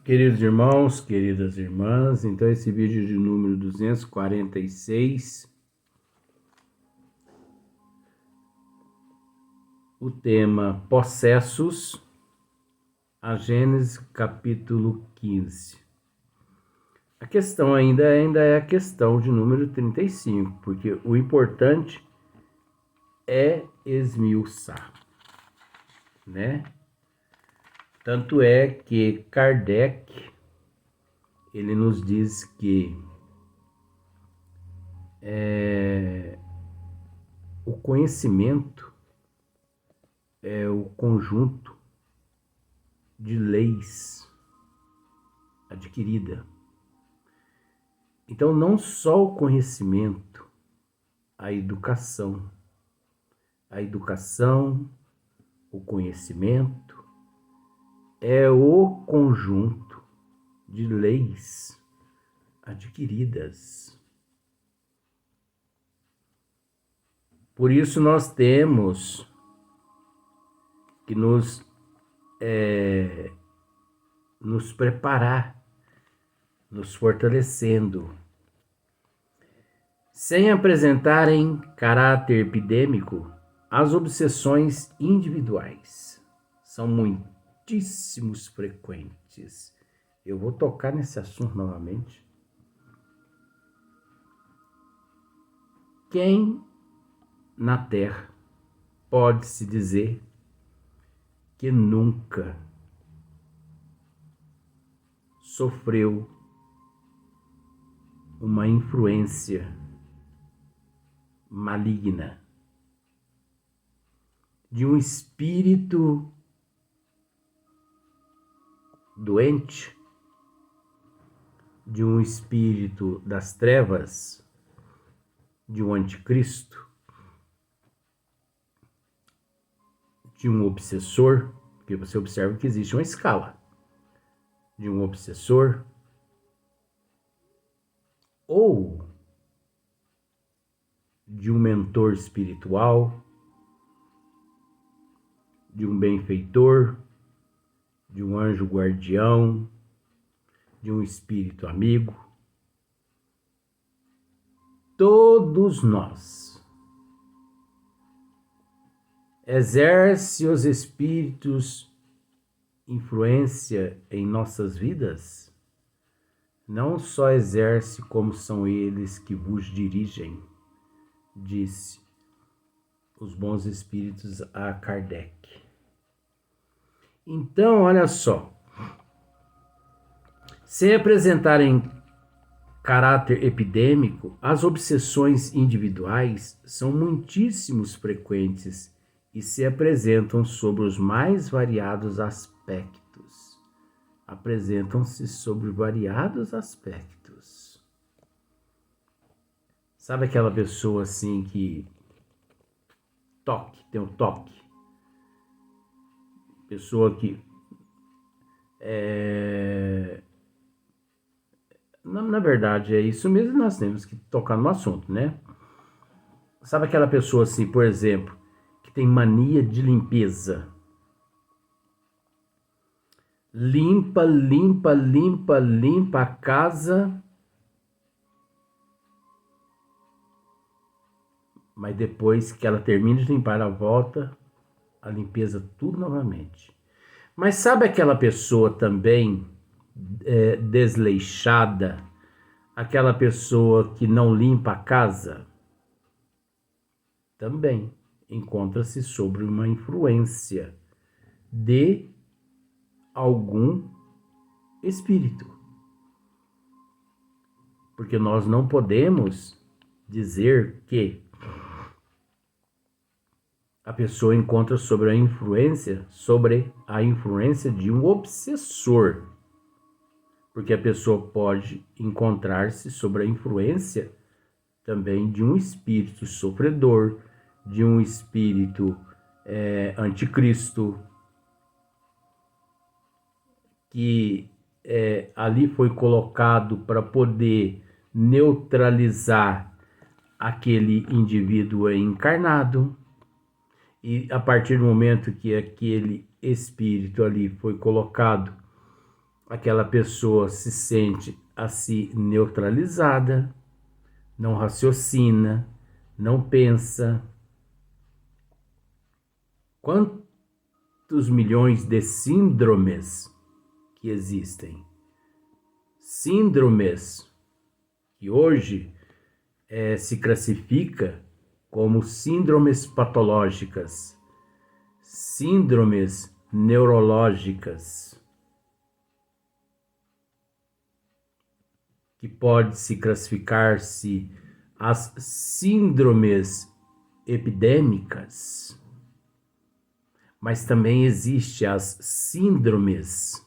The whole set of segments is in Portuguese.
Queridos irmãos, queridas irmãs, então esse vídeo de número 246, o tema Possessos, a Gênesis capítulo 15. A questão ainda é a questão de número 35, porque o importante é esmiuçar, né? Tanto é que Kardec, ele nos diz que o conhecimento é o conjunto de leis adquirida. Então, não só o conhecimento, a educação, o conhecimento é o conjunto de leis adquiridas. Por isso nós temos que nos preparar, nos fortalecendo, sem apresentarem caráter epidêmico. As obsessões individuais são muitíssimos frequentes. Eu vou tocar nesse assunto novamente. Quem na Terra pode-se dizer que nunca sofreu uma influência maligna de um espírito doente, de um espírito das trevas, de um anticristo, de um obsessor, porque você observa que existe uma escala, de um obsessor, ou de um mentor espiritual, de um benfeitor, de um anjo guardião, de um espírito amigo. Todos nós exercem os espíritos influência em nossas vidas? Não só exerce, como são eles que vos dirigem, disse os bons espíritos a Kardec. Então, olha só, sem apresentarem caráter epidêmico, as obsessões individuais são muitíssimos frequentes e se apresentam sobre os mais variados aspectos. Apresentam-se sobre variados aspectos. Sabe aquela pessoa assim que tem um toque? Pessoa que na verdade é isso mesmo, nós temos que tocar no assunto, né? Sabe aquela pessoa assim, por exemplo, que tem mania de limpeza? Limpa a casa, mas depois que ela termina de limpar, ela volta a limpeza tudo novamente. Mas sabe aquela pessoa também desleixada, aquela pessoa que não limpa a casa? Também encontra-se sobre uma influência de algum espírito. Porque nós não podemos dizer que a pessoa encontra sobre a influência de um obsessor. Porque a pessoa pode encontrar-se sobre a influência também de um espírito sofredor, de um espírito anticristo, que ali foi colocado para poder neutralizar aquele indivíduo encarnado. E a partir do momento que aquele espírito ali foi colocado aquela pessoa se sente assim neutralizada, não raciocina, não pensa. Quantos milhões de síndromes que existem? Síndromes que hoje se classifica como síndromes patológicas, síndromes neurológicas, que pode se classificar-se as síndromes epidêmicas, mas também existe as síndromes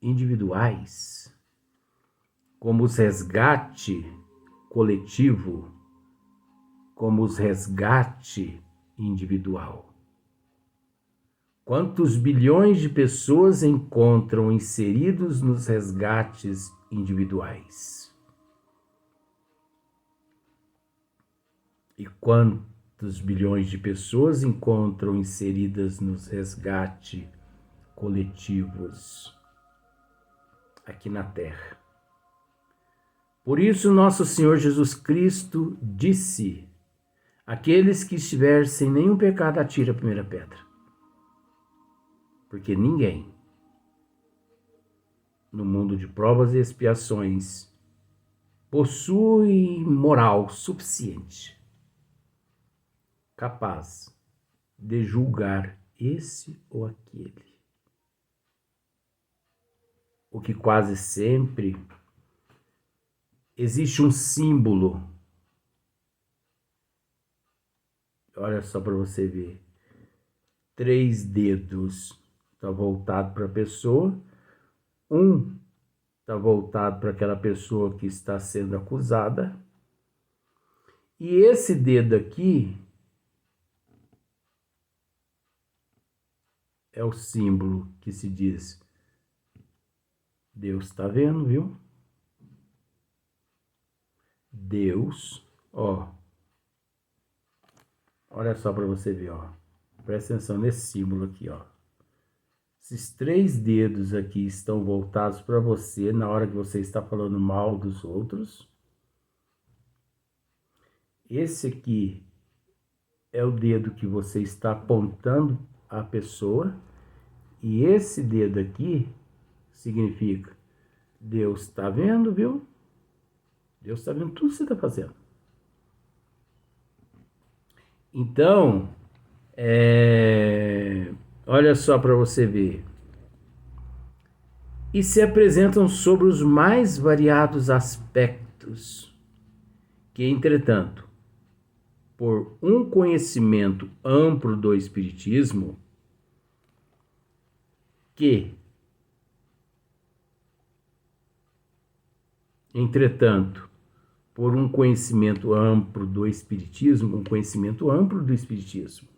individuais, como os resgate coletivo, como os resgate individual. Quantos bilhões de pessoas encontram inseridos nos resgates individuais? E quantos bilhões de pessoas encontram inseridas nos resgates coletivos aqui na Terra? Por isso, nosso Senhor Jesus Cristo disse: aqueles que estiverem sem nenhum pecado, atire a primeira pedra. Porque ninguém, no mundo de provas e expiações, possui moral suficiente, capaz de julgar esse ou aquele. O que quase sempre existe um símbolo. Olha só para você ver. 3 dedos está voltado para a pessoa. Um está voltado para aquela pessoa que está sendo acusada. E esse dedo aqui é o símbolo que se diz: Deus está vendo, viu? Deus, ó. Olha só para você ver, ó. Presta atenção nesse símbolo aqui, ó. Esses 3 dedos aqui estão voltados para você na hora que você está falando mal dos outros. Esse aqui é o dedo que você está apontando a pessoa. E esse dedo aqui significa: Deus está vendo, viu? Deus está vendo tudo que você está fazendo. Então, olha só para você ver. E se apresentam sobre os mais variados aspectos, que, entretanto, por um conhecimento amplo do Espiritismo, por um conhecimento amplo do Espiritismo,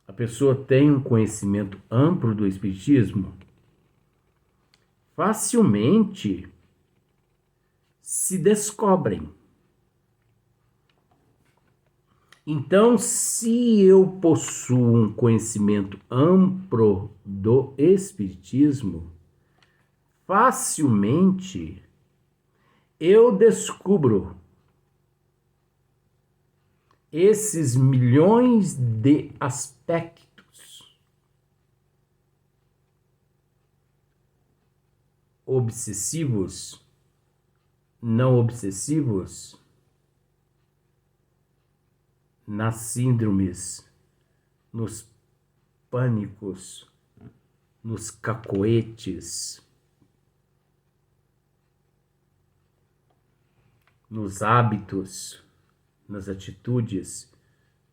a pessoa tem um conhecimento amplo do Espiritismo, facilmente se descobrem. Então, se eu possuo um conhecimento amplo do Espiritismo, facilmente eu descubro esses milhões de aspectos obsessivos, não obsessivos, nas síndromes, nos pânicos, nos cacoetes, nos hábitos, nas atitudes,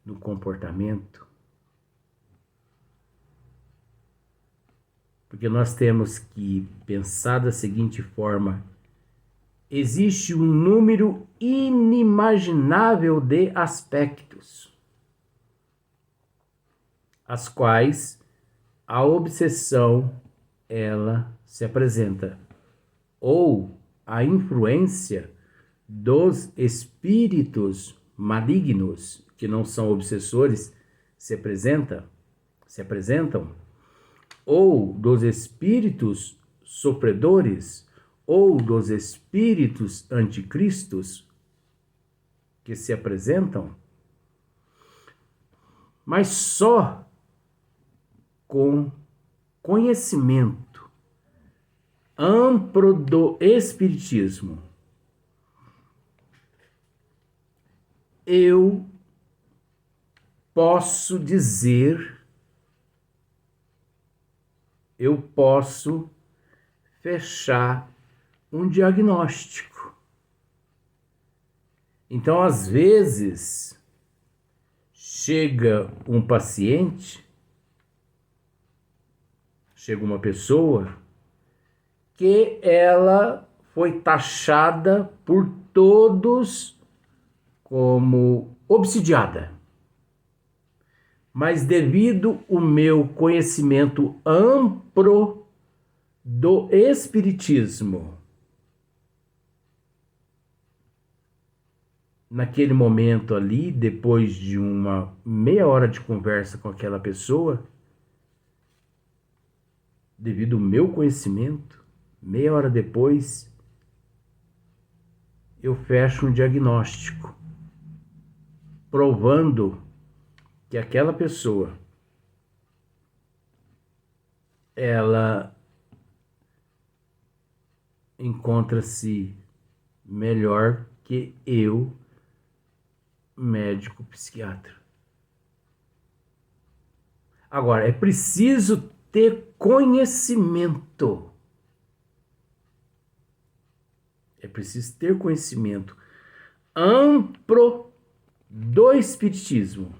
no comportamento. Porque nós temos que pensar da seguinte forma: existe um número inimaginável de aspectos, as quais a obsessão ela se apresenta, ou a influência dos espíritos malignos, que não são obsessores, se apresentam ou dos espíritos sofredores, ou dos espíritos anticristos que se apresentam, mas só com conhecimento amplo do Espiritismo eu posso dizer, eu posso fechar um diagnóstico. Então, às vezes, chega um paciente, chega uma pessoa que ela foi taxada por todos como obsidiada. Mas devido ao meu conhecimento amplo do Espiritismo, naquele momento ali, depois de uma meia hora de conversa com aquela pessoa, devido ao meu conhecimento, meia hora depois, eu fecho um diagnóstico, provando que aquela pessoa, ela encontra-se melhor que eu, médico psiquiatra. Agora, é preciso ter conhecimento. É preciso ter conhecimento amplo do Espiritismo,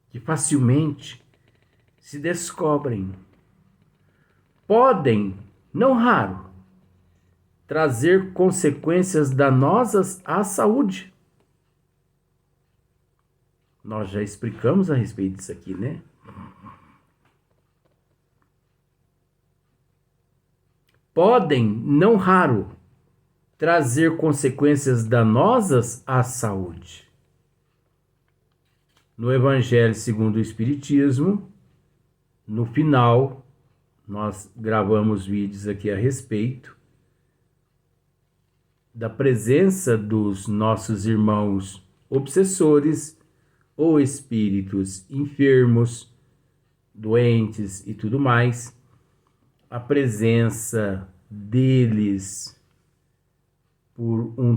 que facilmente se descobrem. Podem, não raro, trazer consequências danosas à saúde. Nós já explicamos a respeito disso aqui, né? Podem, não raro, trazer consequências danosas à saúde. No Evangelho segundo o Espiritismo, no final, nós gravamos vídeos aqui a respeito da presença dos nossos irmãos obsessores ou espíritos enfermos, doentes e tudo mais, a presença deles por um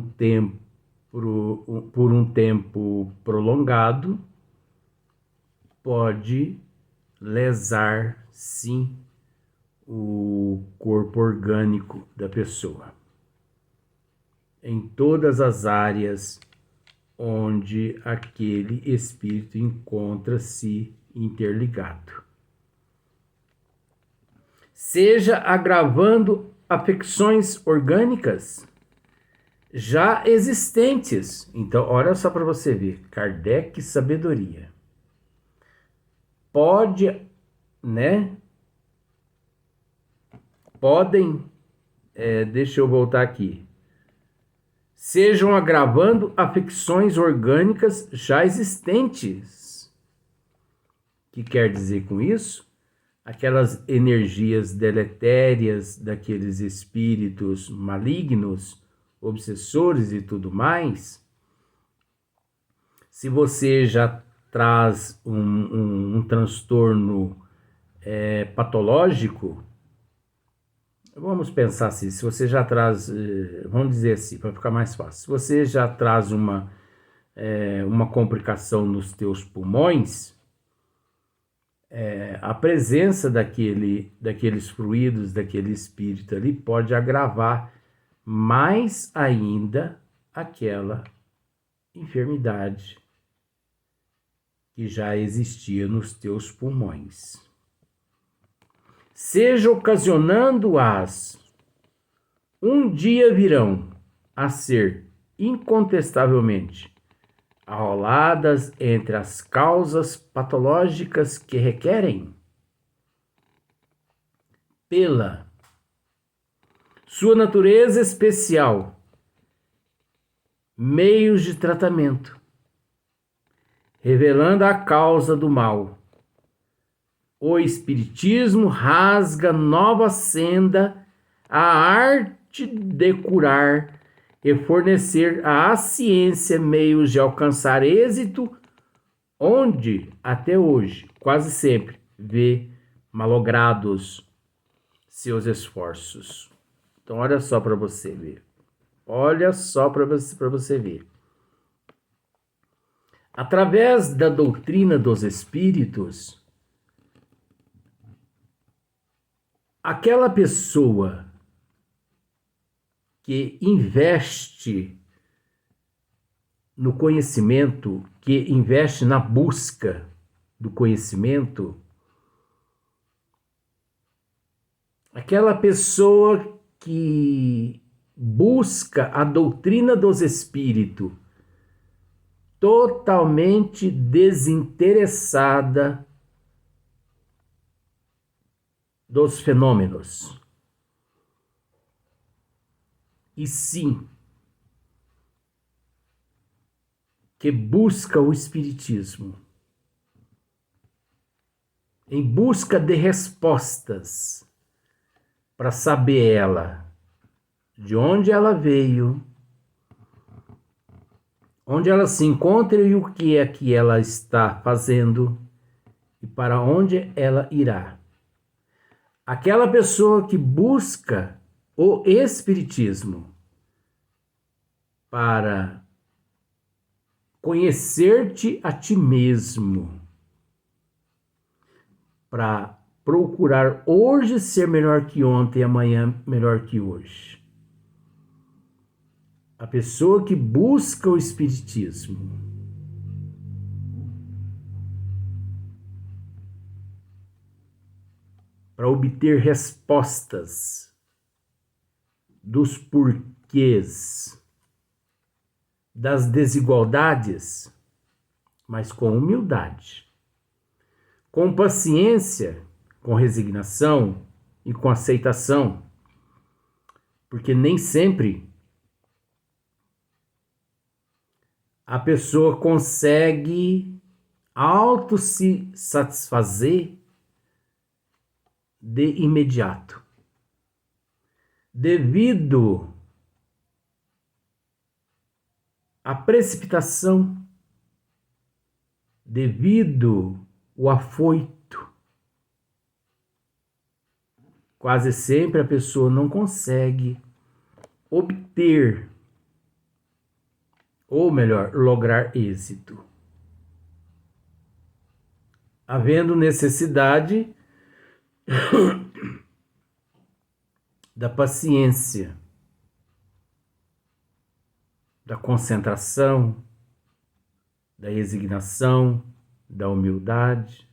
tempo prolongado pode lesar, sim, o corpo orgânico da pessoa, em todas as áreas onde aquele espírito encontra-se interligado. Seja agravando afecções orgânicas já existentes. Então, olha só para você ver, Kardec sabedoria. Pode, né? Podem, deixa eu voltar aqui. Sejam agravando afecções orgânicas já existentes. O que quer dizer com isso? Aquelas energias deletérias daqueles espíritos malignos, obsessores e tudo mais. Se você já traz um transtorno patológico, vamos pensar assim, se você já traz, vamos dizer assim, para ficar mais fácil, se você já traz uma complicação nos teus pulmões, a presença daqueles fluidos, daquele espírito ali, pode agravar mais ainda aquela enfermidade que já existia nos teus pulmões. Seja ocasionando-as, um dia virão a ser incontestavelmente arroladas entre as causas patológicas que requerem, pela sua natureza especial, meios de tratamento, revelando a causa do mal, O Espiritismo rasga nova senda, a arte de curar e fornecer à ciência meios de alcançar êxito, onde, até hoje, quase sempre, vê malogrados seus esforços. Então, olha só para você ver. Olha só para você ver. Através da doutrina dos espíritos, aquela pessoa que investe no conhecimento, que investe na busca do conhecimento, aquela pessoa que busca a doutrina dos espíritos totalmente desinteressada dos fenômenos. E sim, que busca o espiritismo em busca de respostas para saber ela de onde ela veio, onde ela se encontra e o que é que ela está fazendo e para onde ela irá. Aquela pessoa que busca o espiritismo para conhecer-te a ti mesmo, para procurar hoje ser melhor que ontem e amanhã melhor que hoje. A pessoa que busca o espiritismo para obter respostas dos porquês das desigualdades, mas com humildade, com paciência, com resignação e com aceitação, porque nem sempre a pessoa consegue auto se satisfazer de imediato, devido à precipitação, devido ao afoito. Quase sempre a pessoa não consegue obter, ou melhor, lograr êxito. Havendo necessidade da paciência, da concentração, da resignação, da humildade.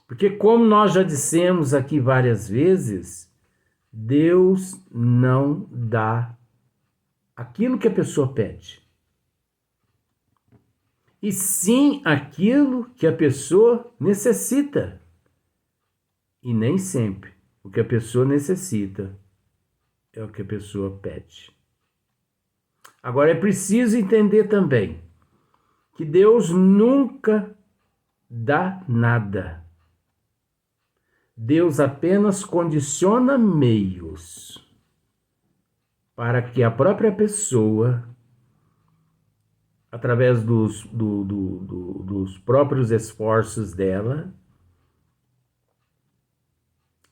Porque, como nós já dissemos aqui várias vezes, Deus não dá aquilo que a pessoa pede, e sim aquilo que a pessoa necessita. E nem sempre o que a pessoa necessita é o que a pessoa pede. Agora, é preciso entender também que Deus nunca dá nada. Deus apenas condiciona meios para que a própria pessoa, através dos próprios esforços dela,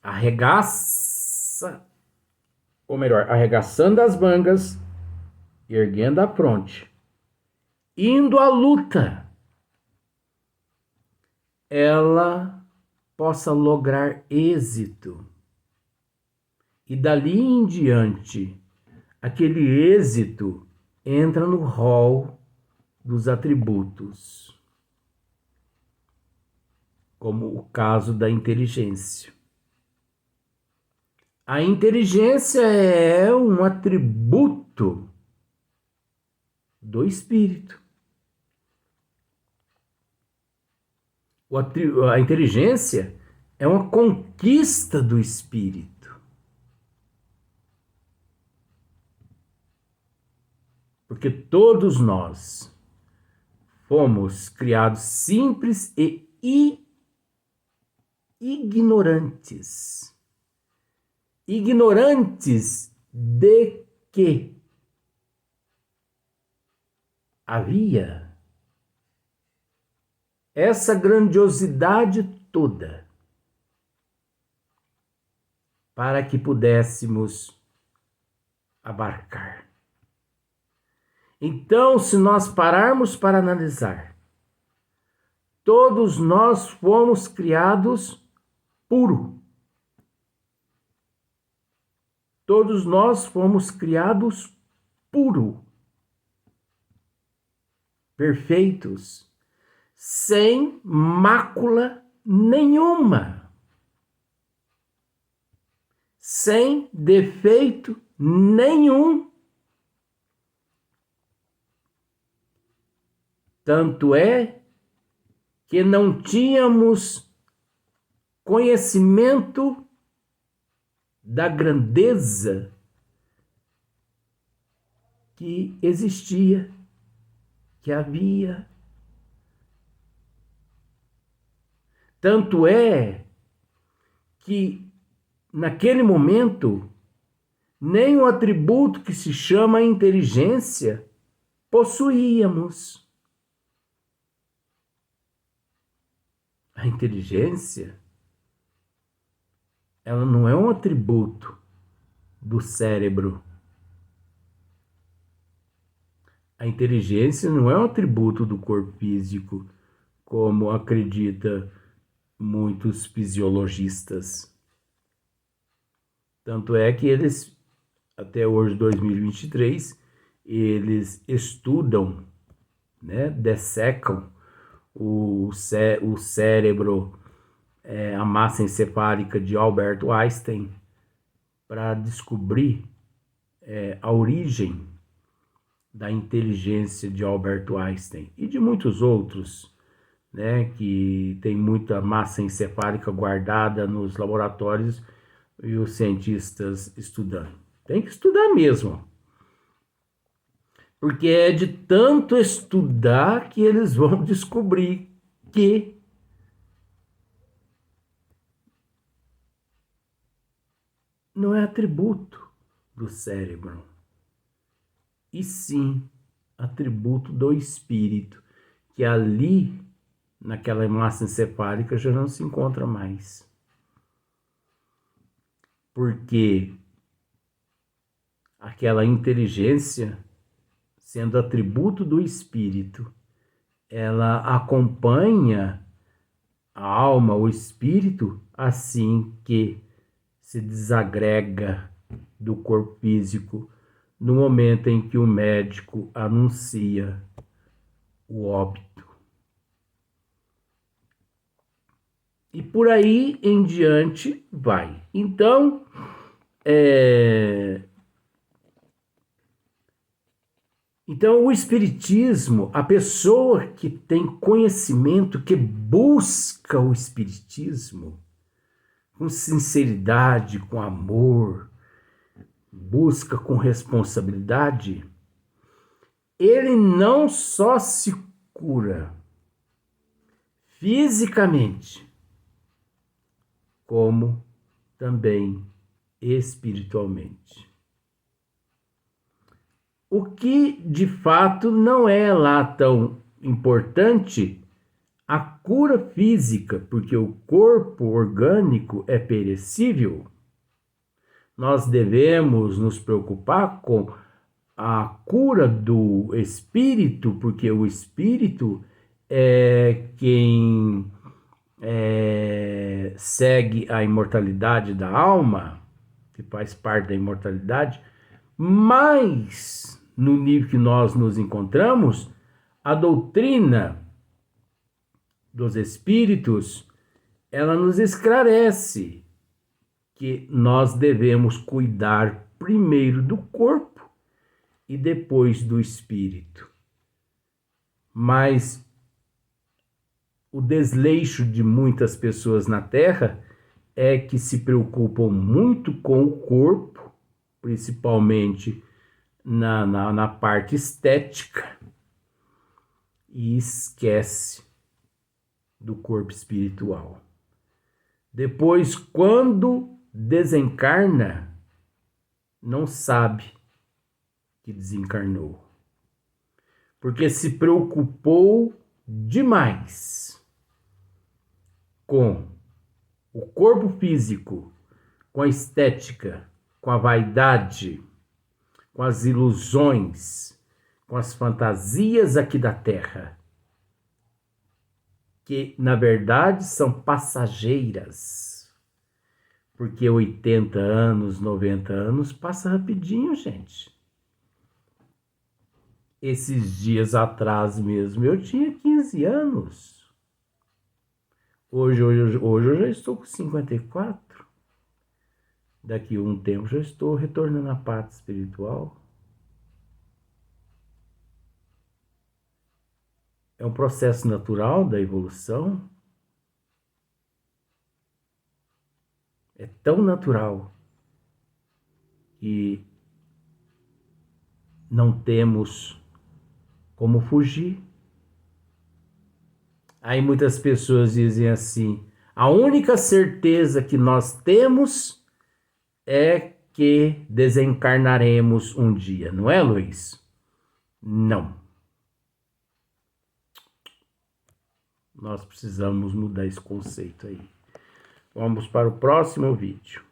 arregaçando as mangas, erguendo a fronte, indo à luta, ela possa lograr êxito. E dali em diante, aquele êxito entra no rol dos atributos, como o caso da inteligência. A inteligência é um atributo do espírito. A inteligência é uma conquista do espírito. Porque todos nós fomos criados simples e ignorantes. Ignorantes de que havia essa grandiosidade toda para que pudéssemos abarcar. Então, se nós pararmos para analisar, todos nós fomos criados puro. Todos nós fomos criados puro, perfeitos, sem mácula nenhuma, sem defeito nenhum. Tanto é que não tínhamos conhecimento da grandeza que existia, que havia. Tanto é que, naquele momento, nem o atributo que se chama inteligência possuíamos. A inteligência, ela não é um atributo do cérebro. A inteligência não é um atributo do corpo físico, como acredita muitos fisiologistas. Tanto é que eles, até hoje, 2023, eles estudam, né, dessecam o cérebro, a massa encefálica de Albert Einstein, para descobrir a origem da inteligência de Albert Einstein e de muitos outros, né, que tem muita massa encefálica guardada nos laboratórios e os cientistas estudando. Tem que estudar mesmo, porque é de tanto estudar que eles vão descobrir que não é atributo do cérebro, e sim atributo do espírito, que ali, naquela massa encefálica, já não se encontra mais. Porque aquela inteligência, sendo atributo do espírito, ela acompanha a alma, o espírito, assim que se desagrega do corpo físico no momento em que o médico anuncia o óbito. E por aí em diante vai. Então, o espiritismo, a pessoa que tem conhecimento, que busca o espiritismo com sinceridade, com amor, busca com responsabilidade, ele não só se cura fisicamente, como também espiritualmente. O que de fato não é lá tão importante a cura física, porque o corpo orgânico é perecível. Nós devemos nos preocupar com a cura do espírito, porque o espírito é quem segue a imortalidade da alma, que faz parte da imortalidade, mas no nível que nós nos encontramos, a doutrina dos espíritos, ela nos esclarece que nós devemos cuidar primeiro do corpo e depois do espírito. Mas o desleixo de muitas pessoas na Terra é que se preocupam muito com o corpo, principalmente na parte estética, e esquece do corpo espiritual. Depois, quando desencarna, não sabe que desencarnou, porque se preocupou demais com o corpo físico, com a estética, com a vaidade, com as ilusões, com as fantasias aqui da Terra, que na verdade são passageiras. Porque 80 anos, 90 anos passa rapidinho, gente. Esses dias atrás mesmo eu tinha 15 anos. Hoje eu já estou com 54. Daqui a um tempo já estou retornando à parte espiritual. É um processo natural da evolução. É tão natural que não temos como fugir. Aí muitas pessoas dizem assim: a única certeza que nós temos é que desencarnaremos um dia, não é, Luiz? Não. Nós precisamos mudar esse conceito aí. Vamos para o próximo vídeo.